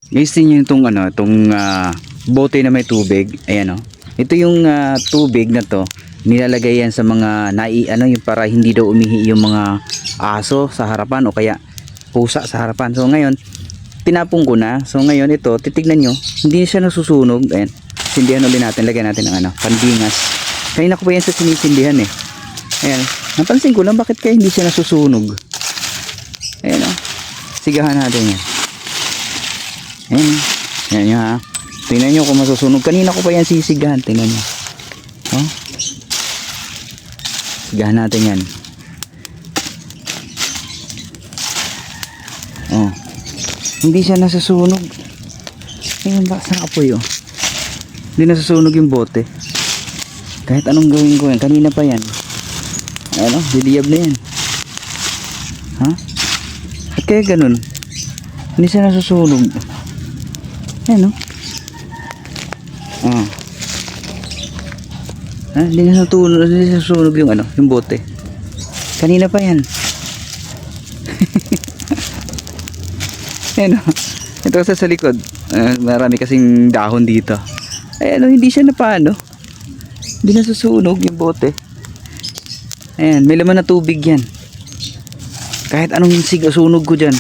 Guys, tingnan itong ano, itong bote na may tubig. Ayan, oh. Ito yung tubig na to, nilalagay yan sa mga yung para hindi daw umihi yung mga aso sa harapan o kaya pusa sa harapan. So ngayon, tinapong ko na. So ngayon ito, titignan nyo, hindi siya nasusunog. Ayan, sindihan ulit natin, lagyan natin ng pandingas. Kanina ko pa yan sa sinisindihan eh. Ayan, napansin ko lang bakit kaya hindi siya nasusunog. Ayan, oh. Sigahan natin yan. Ayan, yan nyo ha. Tingnan nyo kung masusunog. Kanina ko pa yan sisigahan. Tingnan nyo. Oh. Sigahan natin yan. Oh. Hindi siya nasusunog. Ayun, lakas ng apoy oh. Hindi nasusunog yung bote. Kahit anong gawin ko yan. Kanina pa yan. Ano, diliyab na yan. Ha? At kaya ganun. Hindi siya nasusunog. Ayan oh. Oh. Hindi na nasusunog yung yung bote. Kanina pa yan. Ayan o. Ito kasi sa likod. Marami kasing dahon dito. Ayan o, hindi siya napaano. Hindi nasusunog yung bote. Ayan, may laman na tubig yan. Kahit anong sunog ko dyan,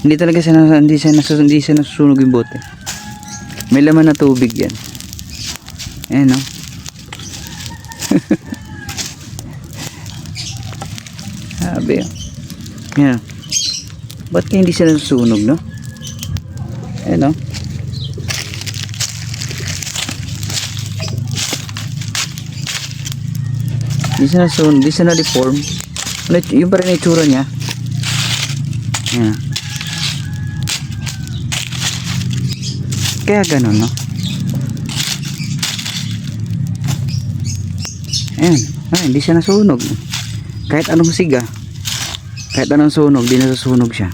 hindi talaga hindi siya nasusunog yung bote. May laman na tubig yan. Ayan o. Sabi o. Ayan. Ba't kaya hindi siya nasusunog, no? Ayan o. Hindi siya nasusunog. Hindi siya na-deform. Yung pa rin yung itsura niya. Ayan. Kaya ganun, no? Ayan. Hindi siya nasunog. Kahit anong siga, kahit anong sunog, di nasusunog siya.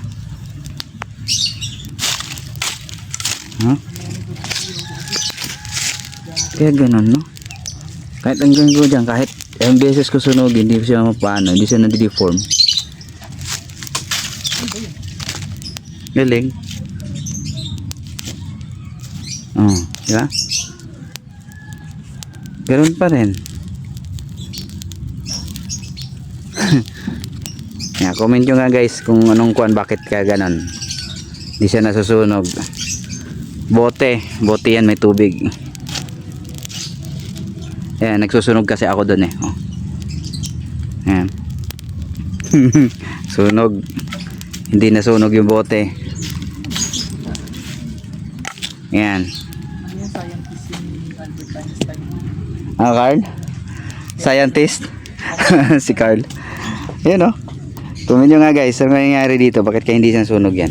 Huh? Kaya ganun, no? Kahit ang ganun ko dyan, kahit ang beses ko sunogin, hindi siya mapaano, hindi siya nadideform. Galing. Oh, diba? Ganun pa rin. Yeah, comment nyo nga guys kung anong kuan, bakit kaya ganon hindi siya nasusunog. Bote yan, may tubig. Ayan, nagsusunog kasi ako dun eh. Oh. Ayan. Sunog. Hindi nasunog yung bote. Ayan. Carl? Scientist? Si Carl. Ayan o. Comment nyo nga guys, ano nangyayari dito? Bakit kaya hindi nasunog yan?